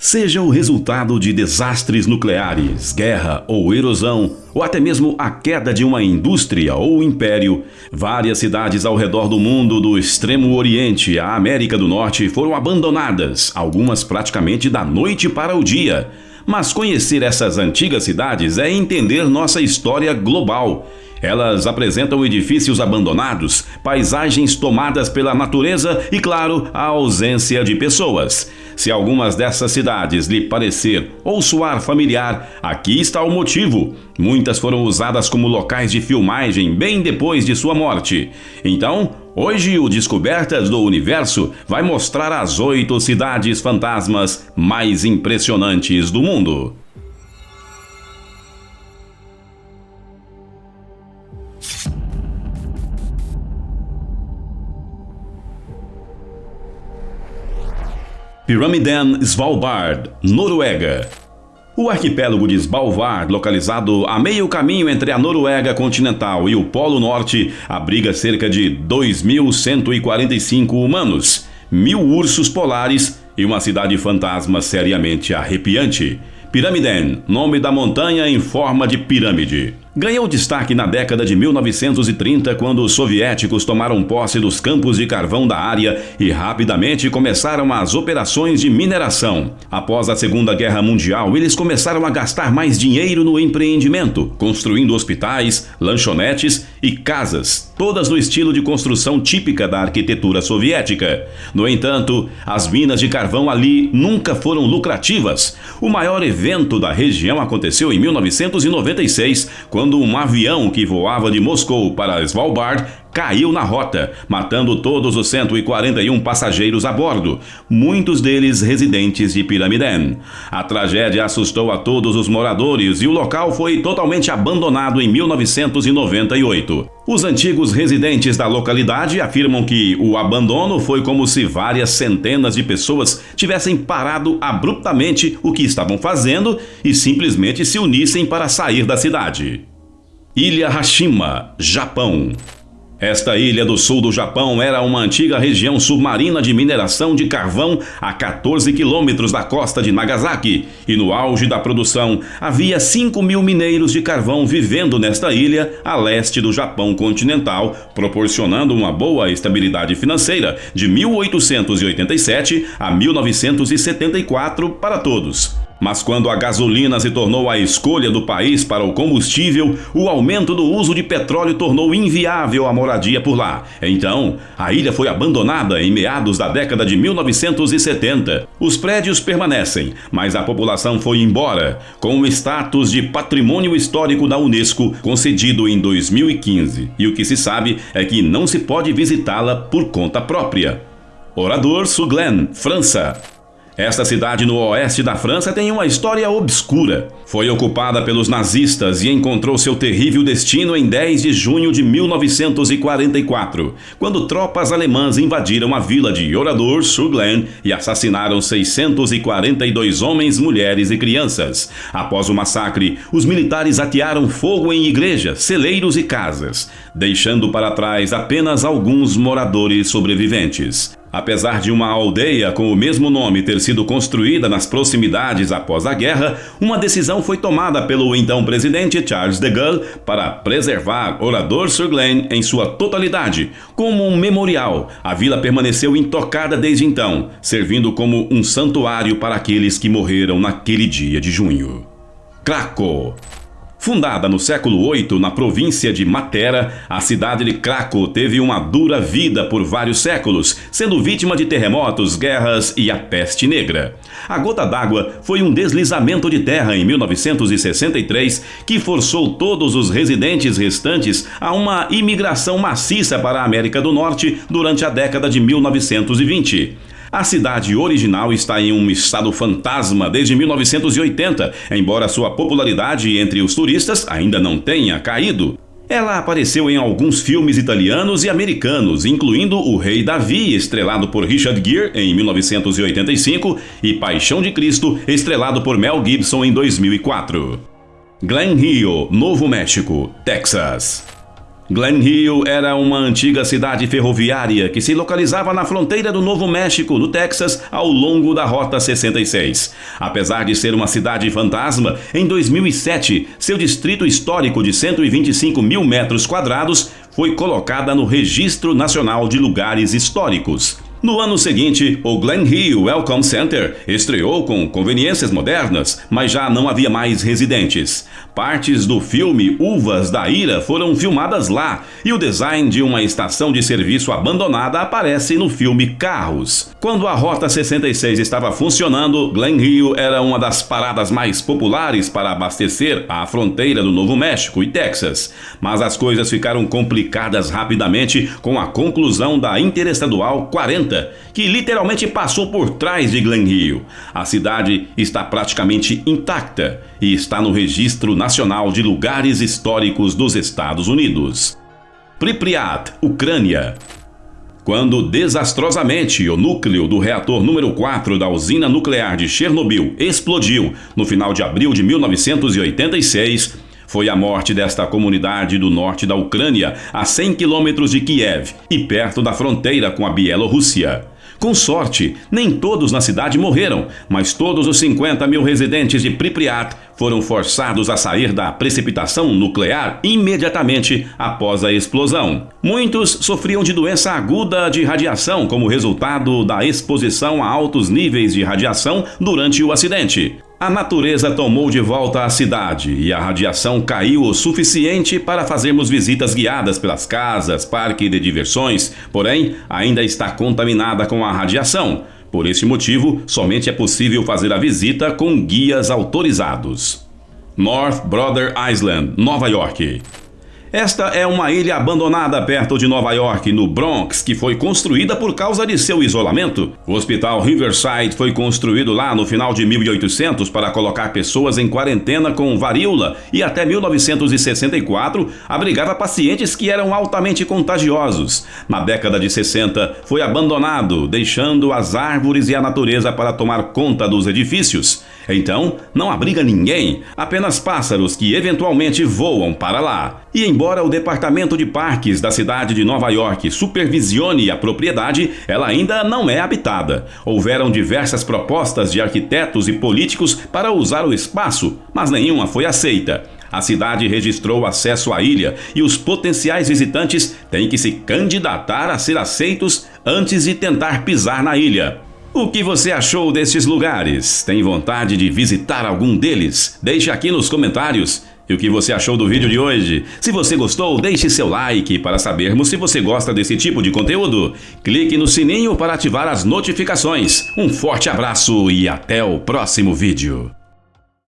Seja o resultado de desastres nucleares, guerra ou erosão, ou até mesmo a queda de uma indústria ou império, várias cidades ao redor do mundo, do Extremo Oriente à América do Norte, foram abandonadas, algumas praticamente da noite para o dia. Mas conhecer essas antigas cidades é entender nossa história global. Elas apresentam edifícios abandonados, paisagens tomadas pela natureza e, claro, a ausência de pessoas. Se algumas dessas cidades lhe parecer ou soar familiar, aqui está o motivo. Muitas foram usadas como locais de filmagem bem depois de sua morte. Então, hoje o Descobertas do Universo vai mostrar as 8 cidades fantasmas mais impressionantes do mundo. Pyramiden Svalbard, Noruega. O arquipélago de Svalbard, localizado a meio caminho entre a Noruega continental e o Polo Norte, abriga cerca de 2.145 humanos, 1.000 ursos polares e uma cidade fantasma seriamente arrepiante. Pyramiden, nome da montanha em forma de pirâmide. Ganhou destaque na década de 1930, quando os soviéticos tomaram posse dos campos de carvão da área e rapidamente começaram as operações de mineração. Após a Segunda Guerra Mundial, eles começaram a gastar mais dinheiro no empreendimento, construindo hospitais, lanchonetes e casas, todas no estilo de construção típica da arquitetura soviética. No entanto, as minas de carvão ali nunca foram lucrativas. O maior evento da região aconteceu em 1996, quando um avião que voava de Moscou para Svalbard caiu na rota, matando todos os 141 passageiros a bordo, muitos deles residentes de Pyramiden. A tragédia assustou a todos os moradores e o local foi totalmente abandonado em 1998. Os antigos residentes da localidade afirmam que o abandono foi como se várias centenas de pessoas tivessem parado abruptamente o que estavam fazendo e simplesmente se unissem para sair da cidade. Ilha Hashima, Japão. Esta ilha do sul do Japão era uma antiga região submarina de mineração de carvão a 14 quilômetros da costa de Nagasaki, e no auge da produção havia 5.000 mineiros de carvão vivendo nesta ilha a leste do Japão continental, proporcionando uma boa estabilidade financeira de 1887 a 1974 para todos. Mas quando a gasolina se tornou a escolha do país para o combustível, o aumento do uso de petróleo tornou inviável a moradia por lá. Então, a ilha foi abandonada em meados da década de 1970. Os prédios permanecem, mas a população foi embora, com o status de Patrimônio Histórico da Unesco concedido em 2015. E o que se sabe é que não se pode visitá-la por conta própria. Oradour-sur-Glane, França. Esta cidade no oeste da França tem uma história obscura. Foi ocupada pelos nazistas e encontrou seu terrível destino em 10 de junho de 1944, quando tropas alemãs invadiram a vila de Oradour-sur-Glane e assassinaram 642 homens, mulheres e crianças. Após o massacre, os militares atearam fogo em igrejas, celeiros e casas, deixando para trás apenas alguns moradores sobreviventes. Apesar de uma aldeia com o mesmo nome ter sido construída nas proximidades após a guerra, uma decisão foi tomada pelo então presidente Charles de Gaulle para preservar Oradour-sur-Glane em sua totalidade. Como um memorial, a vila permaneceu intocada desde então, servindo como um santuário para aqueles que morreram naquele dia de junho. Kraków. Fundada no século VIII na província de Matera, a cidade de Kraków teve uma dura vida por vários séculos, sendo vítima de terremotos, guerras e a peste negra. A gota d'água foi um deslizamento de terra em 1963 que forçou todos os residentes restantes a uma imigração maciça para a América do Norte durante a década de 1920. A cidade original está em um estado fantasma desde 1980, embora sua popularidade entre os turistas ainda não tenha caído. Ela apareceu em alguns filmes italianos e americanos, incluindo O Rei Davi, estrelado por Richard Gere em 1985, e Paixão de Cristo, estrelado por Mel Gibson em 2004. Glen Rio, Novo México, Texas. Glen Hill era uma antiga cidade ferroviária que se localizava na fronteira do Novo México, no Texas, ao longo da Rota 66. Apesar de ser uma cidade fantasma, em 2007, seu distrito histórico de 125 mil metros quadrados foi colocada no Registro Nacional de Lugares Históricos. No ano seguinte, o Glen Hill Welcome Center estreou com conveniências modernas, mas já não havia mais residentes. Partes do filme Uvas da Ira foram filmadas lá, e o design de uma estação de serviço abandonada aparece no filme Carros. Quando a Rota 66 estava funcionando, Glen Hill era uma das paradas mais populares para abastecer a fronteira do Novo México e Texas. Mas as coisas ficaram complicadas rapidamente com a conclusão da Interestadual 40, que literalmente passou por trás de Glen Hill. A cidade está praticamente intacta e está no Registro Nacional de Lugares Históricos dos Estados Unidos. Pripyat, Ucrânia. Quando desastrosamente o núcleo do reator número 4 da usina nuclear de Chernobyl explodiu no final de abril de 1986, foi a morte desta comunidade do norte da Ucrânia, a 100 quilômetros de Kiev e perto da fronteira com a Bielorrússia. Com sorte, nem todos na cidade morreram, mas todos os 50 mil residentes de Pripyat foram forçados a sair da precipitação nuclear imediatamente após a explosão. Muitos sofriam de doença aguda de radiação como resultado da exposição a altos níveis de radiação durante o acidente. A natureza tomou de volta a cidade e a radiação caiu o suficiente para fazermos visitas guiadas pelas casas, parque de diversões, porém ainda está contaminada com a radiação. Por esse motivo, somente é possível fazer a visita com guias autorizados. North Brother Island, Nova York. Esta é uma ilha abandonada perto de Nova York, no Bronx, que foi construída por causa de seu isolamento. O Hospital Riverside foi construído lá no final de 1800 para colocar pessoas em quarentena com varíola e até 1964 abrigava pacientes que eram altamente contagiosos. Na década de 60 foi abandonado, deixando as árvores e a natureza para tomar conta dos edifícios. Então, não abriga ninguém, apenas pássaros que eventualmente voam para lá. E embora o Departamento de Parques da cidade de Nova York supervisione a propriedade, ela ainda não é habitada. Houveram diversas propostas de arquitetos e políticos para usar o espaço, mas nenhuma foi aceita. A cidade registrou acesso à ilha e os potenciais visitantes têm que se candidatar a ser aceitos antes de tentar pisar na ilha. O que você achou destes lugares? Tem vontade de visitar algum deles? Deixe aqui nos comentários. E o que você achou do vídeo de hoje? Se você gostou, deixe seu like para sabermos se você gosta desse tipo de conteúdo. Clique no sininho para ativar as notificações. Um forte abraço e até o próximo vídeo.